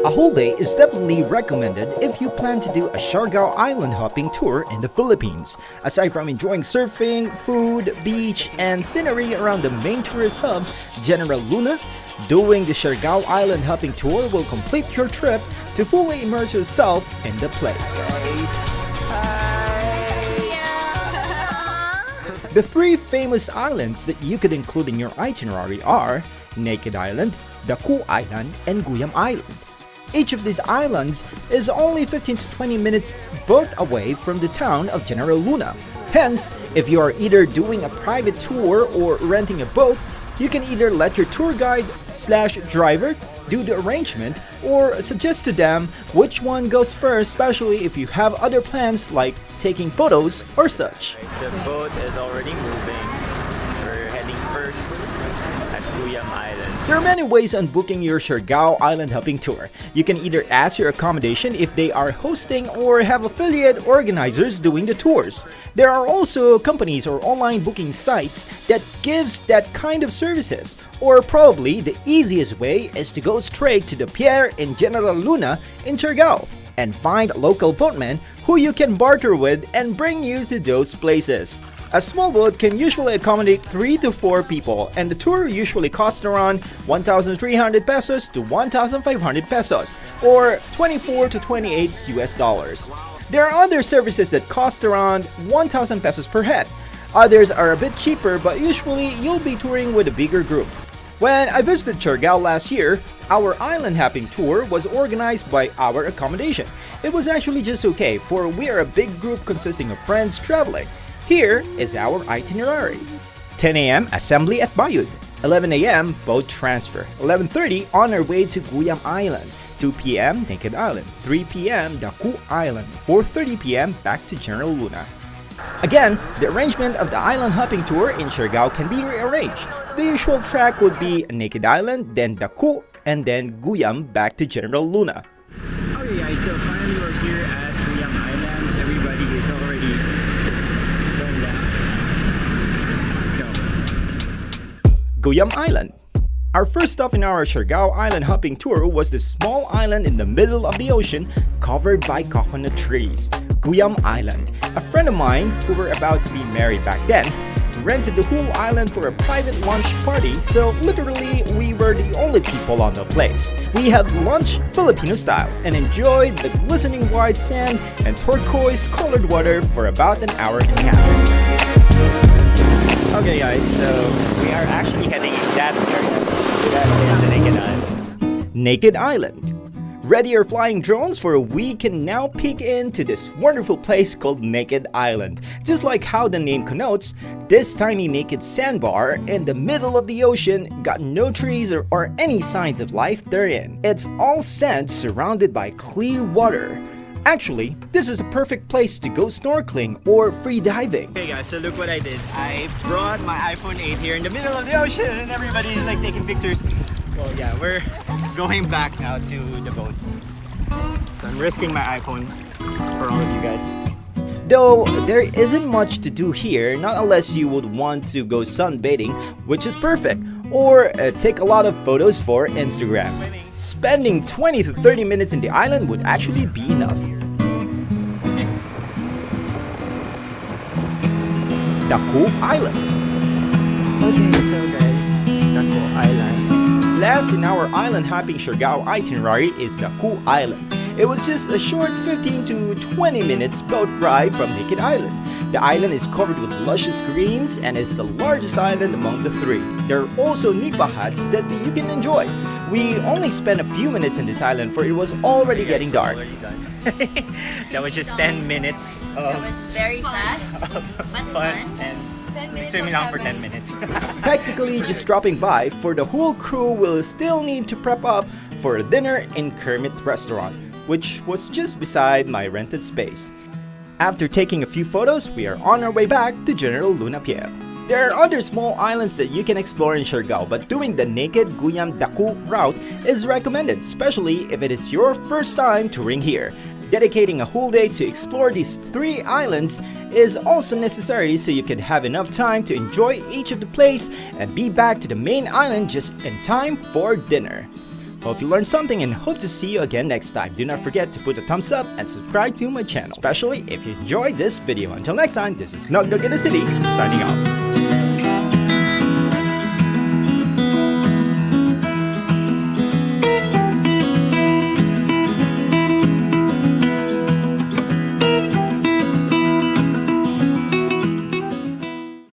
A whole day is definitely recommended if you plan to do a Siargao Island hopping tour in the Philippines. Aside from enjoying surfing, food, beach, and scenery around the main tourist hub, General Luna, doing the Siargao Island hopping tour will complete your trip to fully immerse yourself in the place. The three famous islands that you could include in your itinerary are Naked Island, Daku Island, and Guyam Island. Each of these islands is only 15 to 20 minutes boat away from the town of General Luna. Hence, if you are either doing a private tour or renting a boat, you can either let your tour guide/driver do the arrangement or suggest to them which one goes first, especially if you have other plans like taking photos or such. The boat is already moving. We're heading first at Guyam Island. There are many ways on booking your Siargao Island hopping tour. You can either ask your accommodation if they are hosting or have affiliate organizers doing the tours. There are also companies or online booking sites that gives that kind of services. Or probably the easiest way is to go straight to the pier in General Luna in Siargao and find local boatmen who you can barter with and bring you to those places. A small boat can usually accommodate 3 to 4 people, and the tour usually costs around 1,300 pesos to 1,500 pesos, or 24 to 28 US dollars. There are other services that cost around 1,000 pesos per head. Others are a bit cheaper, but usually you'll be touring with a bigger group. When I visited Siargao last year, our island hopping tour was organized by our accommodation. It was actually just okay, for we are a big group consisting of friends traveling. Here is our itinerary. 10 a.m. Assembly at Bayud. 11 a.m. boat transfer. 11:30 on our way to Guyam Island. 2 p.m. Naked Island. 3 p.m. Daku Island. 4:30 p.m. back to General Luna. Again, the arrangement of the island hopping tour in Siargao can be rearranged. The usual track would be Naked Island, then Daku, and then Guyam back to General Luna. Okay guys, so finally we're here at Guyam Island. Everybody is already going down. Let's go. Guyam Island. Our first stop in our Siargao Island hopping tour was the small island in the middle of the ocean covered by coconut trees. Guyam Island. A friend of mine, who were about to be married back then, rented the whole island for a private lunch party, so literally we were the only people on the place. We had lunch Filipino style and enjoyed the glistening white sand and turquoise colored water for about an hour and a half. Okay guys, so we are actually heading in that area. That is the Naked Island. Naked Island. Ready your flying drones, for we can now peek into this wonderful place called Naked Island. Just like how the name connotes, this tiny naked sandbar in the middle of the ocean got no trees or any signs of life therein. It's all sand surrounded by clear water. Actually, this is a perfect place to go snorkeling or free diving. Okay guys, so look what I did. I brought my iPhone 8 here in the middle of the ocean and everybody's like taking pictures. Well yeah, we're going back now to the boat. So I'm risking my iPhone for all of you guys. Though there isn't much to do here, not unless you would want to go sunbathing, which is perfect, or take a lot of photos for Instagram. Spending 20 to 30 minutes in the island would actually be enough. Daku Island. Okay, so guys, Daku Island. Last in our island hopping Siargao itinerary is Daku Island. It was just a short 15 to 20 minutes boat ride from Naked Island. The island is covered with luscious greens and is the largest island among the three. There are also nipa huts that you can enjoy. We only spent a few minutes in this island, for it was already getting dark. That was just 10 minutes That of was very fast, but fun fun. and swimming around for 10 minutes. Technically just dropping by, for the whole crew will still need to prep up for a dinner in Kermit restaurant, which was just beside my rented space. After taking a few photos, we are on our way back to General Luna Pier. There are other small islands that you can explore in Siargao, but doing the Naked Guyam Daku route is recommended, especially if it is your first time touring here. Dedicating a whole day to explore these 3 islands is also necessary, so you can have enough time to enjoy each of the place and be back to the main island just in time for dinner. Hope you learned something and hope to see you again next time. Do not forget to put a thumbs up and subscribe to my channel, especially if you enjoyed this video. Until next time, this is Nugdug in the City, signing off.